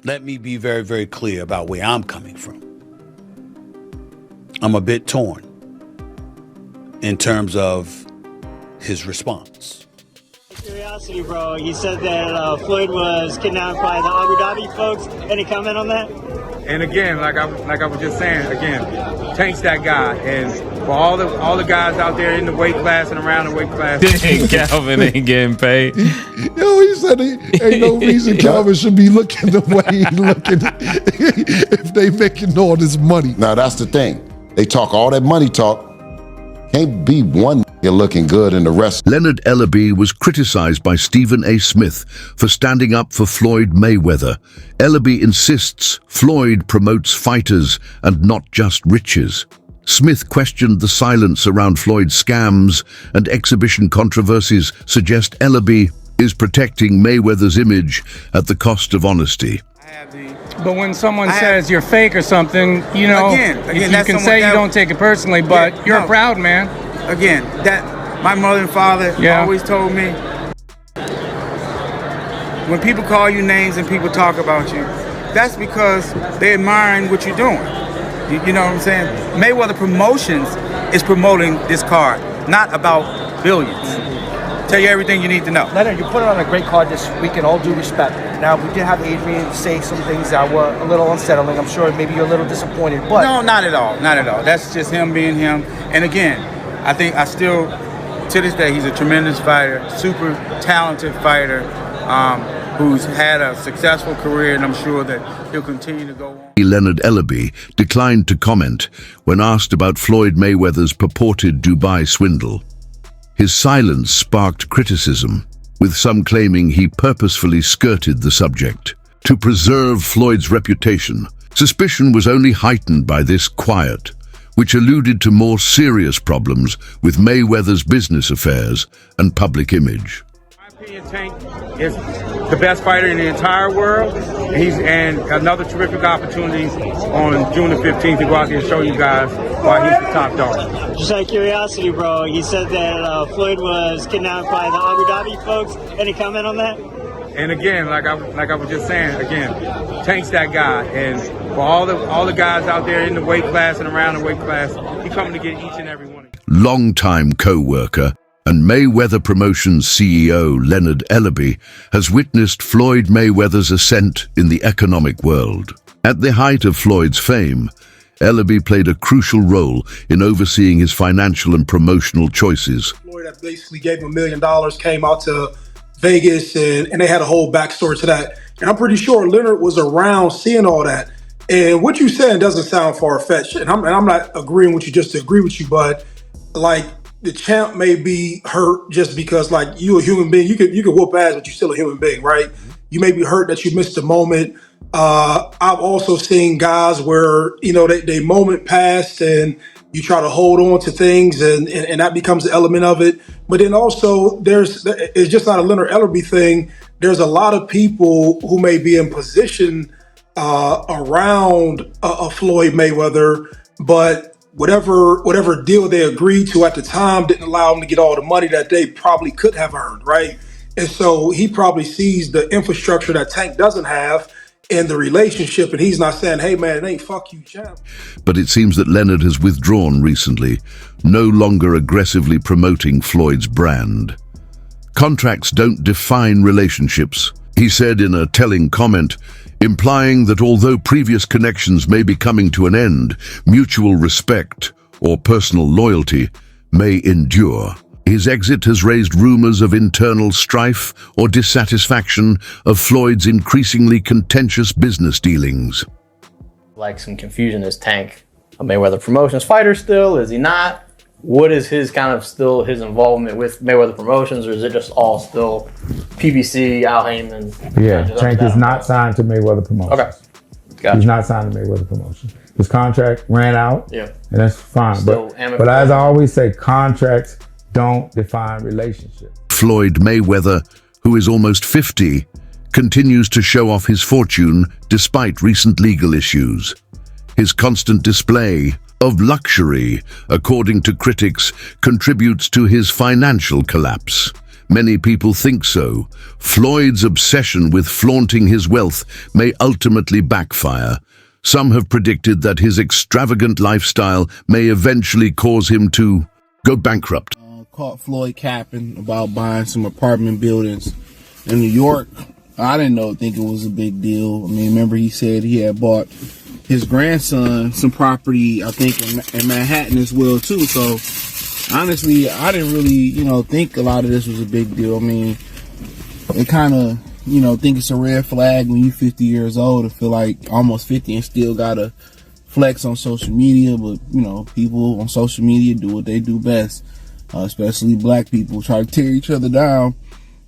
let me be very, very clear about where I'm coming from. I'm a bit torn in terms of his response. Curiosity, bro. You said that Floyd was kidnapped by the Abu Dhabi folks. Any comment on that? And again, like I was just saying, again, Tank's that guy. And for all the guys out there in the weight class and around the weight class, Calvin ain't getting paid. Yo, he said ain't no reason Calvin should be looking the way he looking if they making all this money. Now that's the thing. They talk all that money talk. Can't be one nigga looking good and the rest. Leonard Ellerbe was criticized by Stephen A. Smith for standing up for Floyd Mayweather. Ellerbe insists Floyd promotes fighters and not just riches. Smith questioned the silence around Floyd's scams, and exhibition controversies suggest Ellerbe is protecting Mayweather's image at the cost of honesty. But when someone says you're fake or something, you know, you can say you don't take it personally, but you're a proud man. again, that my mother and father always told me, when people call you names and people talk about you, that's because they're admiring what you're doing. You know what I'm saying? Mayweather Promotions is promoting this card, not about billions. Tell you everything you need to know. Leonard, you put it on a great card this week, in all due respect. Now, we did have Adrian say some things that were a little unsettling. I'm sure maybe you're a little disappointed, but... No, not at all, not at all. That's just him being him. And again, I think I still, to this day, he's a tremendous fighter, super talented fighter, who's had a successful career, and I'm sure that he'll continue to go on. Leonard Ellerbe declined to comment when asked about Floyd Mayweather's purported Dubai swindle. His silence sparked criticism, with some claiming he purposefully skirted the subject. To preserve Floyd's reputation, suspicion was only heightened by this quiet, which alluded to more serious problems with Mayweather's business affairs and public image. Tank is the best fighter in the entire world. And another terrific opportunity on June the 15th to go out there and show you guys why he's the top dog. Just out of curiosity, bro, you said that Floyd was kidnapped by the Abu Dhabi folks. Any comment on that? And again, like I was just saying, again, Tank's that guy. And for all the guys out there in the weight class and around the weight class, he's coming to get each and every one of you. Longtime co-worker and Mayweather Promotions CEO Leonard Ellerbe has witnessed Floyd Mayweather's ascent in the economic world. At the height of Floyd's fame, Ellerbe played a crucial role in overseeing his financial and promotional choices. Floyd basically gave him $1 million, came out to Vegas, and they had a whole backstory to that. And I'm pretty sure Leonard was around seeing all that. And what you're saying doesn't sound far-fetched. And I'm not agreeing with you just to agree with you, but like, the champ may be hurt just because, like, you a human being. You could whoop ass, but you're still a human being, right? You may be hurt that you missed a moment. I've also seen guys where, you know, they moment passed and you try to hold on to things and that becomes an element of it. But then also it's just not a Leonard Ellerbe thing. There's a lot of people who may be in position around a Floyd Mayweather, but whatever deal they agreed to at the time didn't allow them to get all the money that they probably could have earned, right? And so he probably sees the infrastructure that Tank doesn't have in the relationship, and he's not saying, hey man, it ain't fuck you, champ. But it seems that Leonard has withdrawn recently, no longer aggressively promoting Floyd's brand. Contracts don't define relationships, he said in a telling comment, implying that although previous connections may be coming to an end, mutual respect or personal loyalty may endure. His exit has raised rumors of internal strife or dissatisfaction of Floyd's increasingly contentious business dealings. Like some confusion, is Tank a Mayweather Promotions fighter still? Is he not? What is his his involvement with Mayweather Promotions, or is it just all still PBC, Al Heyman? Yeah, Tank is not signed to Mayweather Promotions. Okay. Gotcha. He's not signed to Mayweather Promotions. His contract ran out, and that's fine. But as I always say, contracts don't define relationships. Floyd Mayweather, who is almost 50, continues to show off his fortune despite recent legal issues. His constant display of luxury, according to critics, contributes to his financial collapse. Many people think so. Floyd's obsession with flaunting his wealth may ultimately backfire. Some have predicted that his extravagant lifestyle may eventually cause him to go bankrupt. Caught Floyd capping about buying some apartment buildings in New York. I didn't think it was a big deal. I mean, remember he said he had bought his grandson some property, I think, in Manhattan as well, too. So, honestly, I didn't really, think a lot of this was a big deal. I mean, it kind of, think it's a red flag when you're 50 years old to feel like almost 50 and still got to flex on social media. But, people on social media do what they do best, especially black people, try to tear each other down.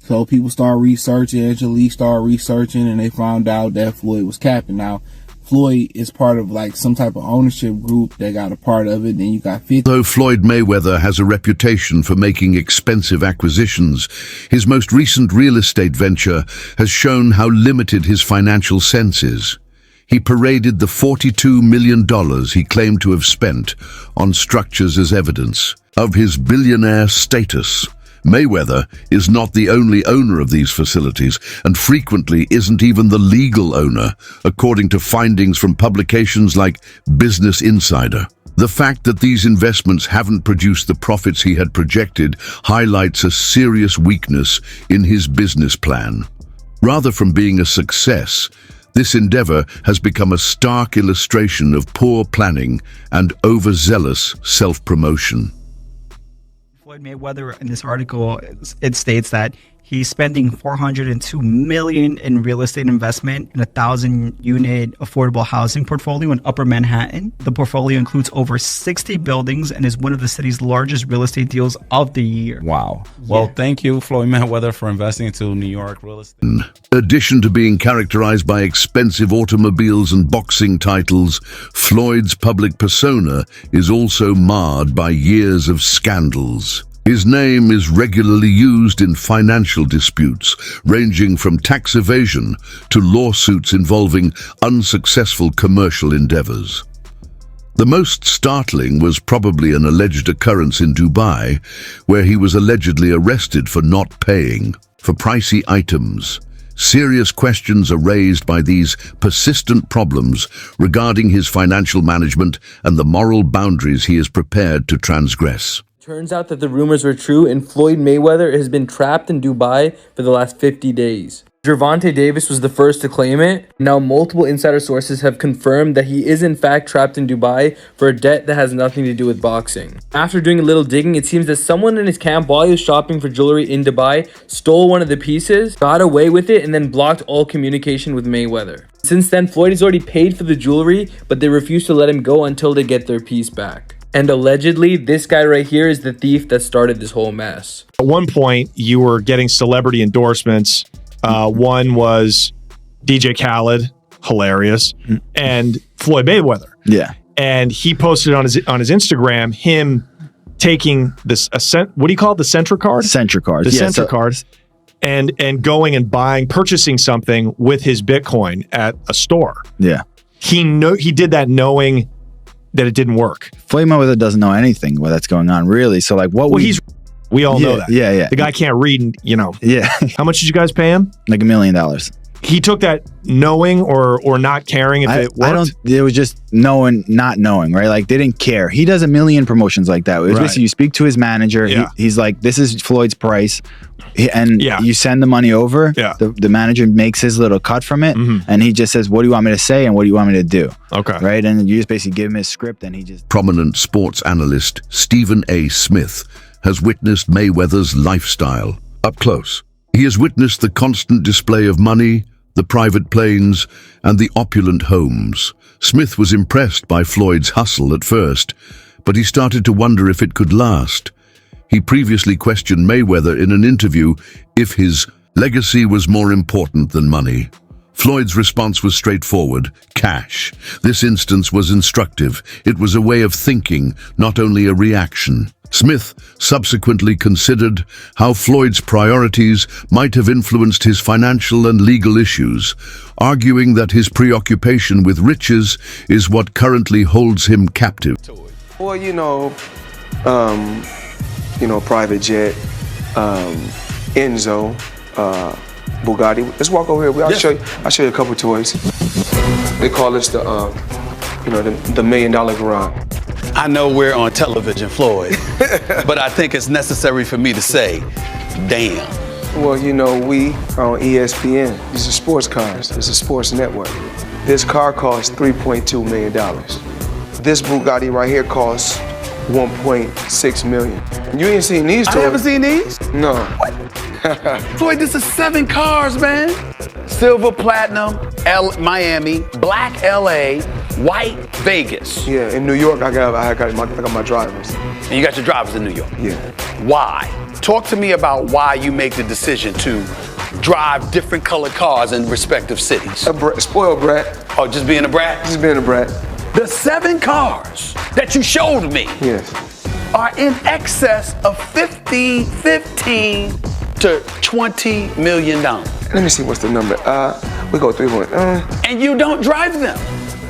So people start researching, Angela started researching, and they found out that Floyd was capping. Now, Floyd is part of like some type of ownership group that got a part of it. Then you got 50. Though Floyd Mayweather has a reputation for making expensive acquisitions, his most recent real estate venture has shown how limited his financial sense is. He paraded the $42 million he claimed to have spent on structures as evidence of his billionaire status. Mayweather is not the only owner of these facilities and frequently isn't even the legal owner, according to findings from publications like Business Insider. The fact that these investments haven't produced the profits he had projected highlights a serious weakness in his business plan. Rather from being a success, this endeavor has become a stark illustration of poor planning and overzealous self-promotion. Floyd Mayweather, in this article, it states that he's spending $402 million in real estate investment in a 1,000-unit affordable housing portfolio in Upper Manhattan. The portfolio includes over 60 buildings and is one of the city's largest real estate deals of the year. Wow. Well, thank you, Floyd Mayweather, for investing into New York real estate. In addition to being characterized by expensive automobiles and boxing titles, Floyd's public persona is also marred by years of scandals. His name is regularly used in financial disputes, ranging from tax evasion to lawsuits involving unsuccessful commercial endeavors. The most startling was probably an alleged occurrence in Dubai, where he was allegedly arrested for not paying for pricey items. Serious questions are raised by these persistent problems regarding his financial management and the moral boundaries he is prepared to transgress. Turns out that the rumors were true, and Floyd Mayweather has been trapped in Dubai for the last 50 days. Gervonta Davis was the first to claim it. Now multiple insider sources have confirmed that he is in fact trapped in Dubai for a debt that has nothing to do with boxing. After doing a little digging, it seems that someone in his camp, while he was shopping for jewelry in Dubai, stole one of the pieces, got away with it, and then blocked all communication with Mayweather. Since then, Floyd has already paid for the jewelry, but they refuse to let him go until they get their piece back. And allegedly, this guy right here is the thief that started this whole mess. At one point, you were getting celebrity endorsements. One was DJ Khaled, hilarious, and Floyd Mayweather. Yeah. And he posted on his Instagram him taking this what do you call it? The Centra card? Centra card. The Centra cards. And going and purchasing something with his Bitcoin at a store. Yeah. He did that knowing that it didn't work. Floyd Mayweather doesn't know anything that's going on, really. So, like, we all know that. Yeah. The guy can't read, and Yeah. How much did you guys pay him? Like $1 million. He took that knowing or not caring if it worked? It was just knowing, not knowing, right? Like, they didn't care. He does a million promotions like that. It was basically, you speak to his manager. Yeah. He's like, this is Floyd's price. You send the money over. Yeah. The manager makes his little cut from it. And he just says, what do you want me to say? And what do you want me to do? Okay. Right. And you just basically give him his script and he just. Prominent sports analyst Stephen A. Smith has witnessed Mayweather's lifestyle up close. He has witnessed the constant display of money, the private planes, and the opulent homes. Smith was impressed by Floyd's hustle at first, but he started to wonder if it could last. He previously questioned Mayweather in an interview if his legacy was more important than money. Floyd's response was straightforward: cash. This instance was instructive. It was a way of thinking, not only a reaction. Smith subsequently considered how Floyd's priorities might have influenced his financial and legal issues, arguing that his preoccupation with riches is what currently holds him captive. Well, private jet, Enzo, Bugatti. Let's walk over here. I'll show you a couple toys. They call this the $1 million garage. I know we're on television, Floyd, but I think it's necessary for me to say, damn. Well, we are on ESPN. These are sports cars. It's a sports network. This car costs $3.2 million. This Bugatti right here costs $1.6 million. You ain't seen these toys? I haven't seen these? No. Floyd, this is 7 cars, man. Silver, platinum, Miami, black, LA, white, Vegas. Yeah, in New York, I got my drivers. And you got your drivers in New York? Yeah. Why? Talk to me about why you make the decision to drive different colored cars in respective cities. Spoiled brat. Oh, just being a brat? Just being a brat. The 7 cars that you showed me are in excess of $15 to $20 million. Let me see what's the number. We go 3 and you don't drive them.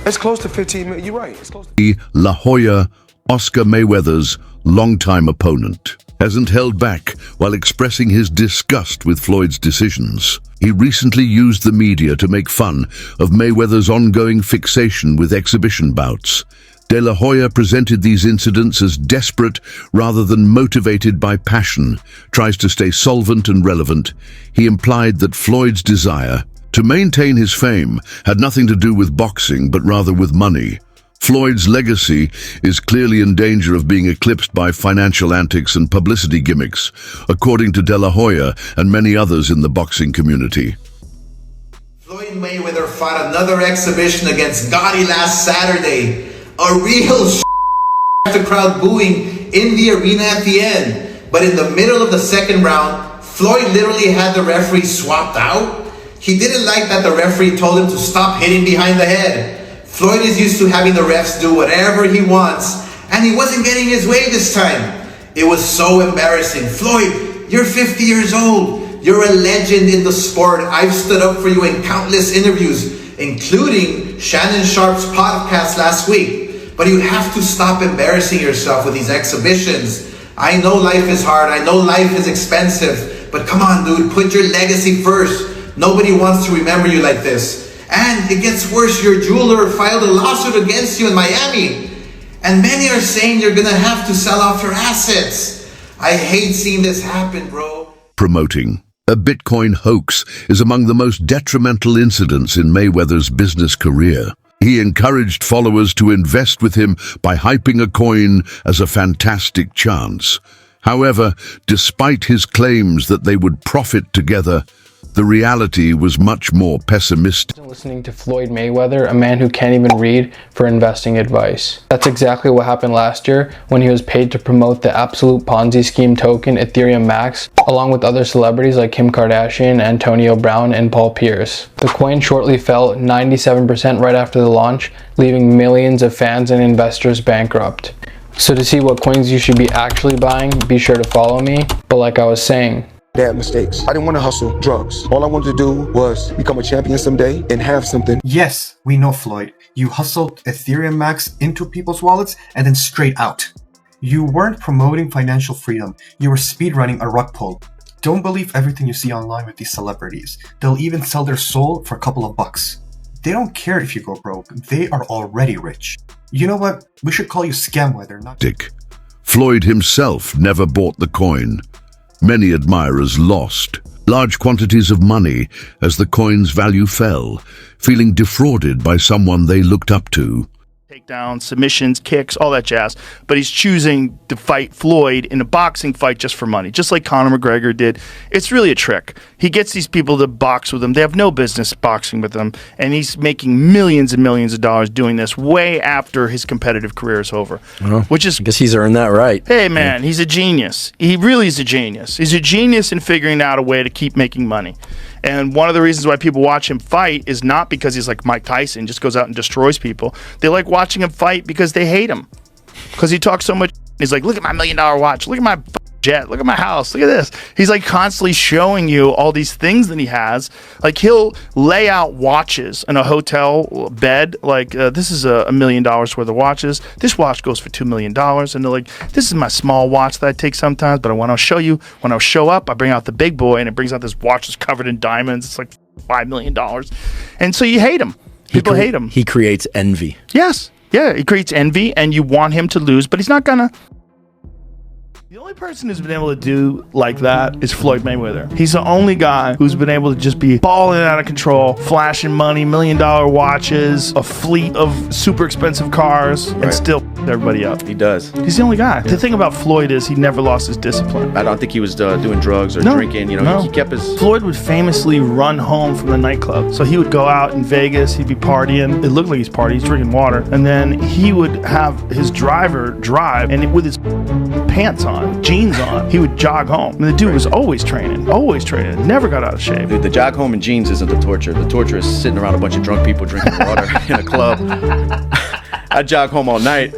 It's close to 15 million. You're right. It's close to La Hoya, Oscar Mayweather's longtime opponent, hasn't held back while expressing his disgust with Floyd's decisions. He recently used the media to make fun of Mayweather's ongoing fixation with exhibition bouts. De La Hoya presented these incidents as desperate rather than motivated by passion, tries to stay solvent and relevant. He implied that Floyd's desire to maintain his fame had nothing to do with boxing, but rather with money. Floyd's legacy is clearly in danger of being eclipsed by financial antics and publicity gimmicks, according to De La Hoya and many others in the boxing community. Floyd Mayweather fought another exhibition against Gotti last Saturday. A real the crowd booing in the arena at the end. But in the middle of the second round, Floyd literally had the referee swapped out. He didn't like that the referee told him to stop hitting behind the head. Floyd is used to having the refs do whatever he wants, and he wasn't getting his way this time. It was so embarrassing. Floyd, you're 50 years old. You're a legend in the sport. I've stood up for you in countless interviews, including Shannon Sharp's podcast last week. But you have to stop embarrassing yourself with these exhibitions. I know life is hard. I know life is expensive. But come on, dude, put your legacy first. Nobody wants to remember you like this. And it gets worse. Your jeweler filed a lawsuit against you in Miami. And many are saying you're going to have to sell off your assets. I hate seeing this happen, bro. Promoting a Bitcoin hoax is among the most detrimental incidents in Mayweather's business career. He encouraged followers to invest with him by hyping a coin as a fantastic chance. However, despite his claims that they would profit together, the reality was much more pessimistic. Listening to Floyd Mayweather, a man who can't even read, for investing advice. That's exactly what happened last year when he was paid to promote the absolute Ponzi scheme token Ethereum Max, along with other celebrities like Kim Kardashian, Antonio Brown, and Paul Pierce. The coin shortly fell 97% right after the launch, leaving millions of fans and investors bankrupt. So to see what coins you should be actually buying, be sure to follow me. But like I was saying, bad mistakes. I didn't want to hustle drugs. All I wanted to do was become a champion someday and have something. Yes, we know, Floyd. You hustled Ethereum Max into people's wallets and then straight out. You weren't promoting financial freedom. You were speedrunning a rug pull. Don't believe everything you see online with these celebrities. They'll even sell their soul for a couple of bucks. They don't care if you go broke. They are already rich. You know what? We should call you Scamweather, not Dick. Floyd himself never bought the coin. Many admirers lost large quantities of money as the coin's value fell, feeling defrauded by someone they looked up to. Takedowns, submissions, kicks, all that jazz. But he's choosing to fight Floyd in a boxing fight just for money, just like Conor McGregor did. It's really a trick. He gets these people to box with him. They have no business boxing with him. And he's making millions and millions of dollars doing this way after his competitive career is over. Well, which is, I guess he's earned that right. Hey, man, he's a genius. He really is a genius. He's a genius in figuring out a way to keep making money. And one of the reasons why people watch him fight is not because he's like Mike Tyson, just goes out and destroys people. They like watching him fight because they hate him. Because he talks so much. He's like, look at my $1 million watch. Look at my jet. Look at my house. Look at this. He's like constantly showing you all these things that he has. Like he'll lay out watches in a hotel bed. Like this is $1 million worth of watches. This watch goes for $2 million. And they're like, this is my small watch that I take sometimes, but I want to show you. When I show up, I bring out the big boy, and it brings out this watch that's covered in diamonds. It's like $5 million. And so you hate him. People hate him. He creates envy. Yes. Yeah, he creates envy, and you want him to lose, but he's not gonna. The only person who's been able to do like that is Floyd Mayweather. He's the only guy who's been able to just be balling out of control, flashing money, $1 million watches, a fleet of super expensive cars, and still everybody up. He does. He's the only guy. The thing about Floyd is he never lost his discipline. I don't think he was doing drugs or drinking. You know, he kept his. Floyd would famously run home from the nightclub. So he would go out in Vegas. He'd be partying. It looked like he's partying. He's drinking water, and then he would have his driver drive, and with his pants on, jeans on, he would jog home. And the dude was always training, never got out of shape. Dude, the jog home in jeans isn't the torture. The torture is sitting around a bunch of drunk people drinking water in a club. I jog home all night.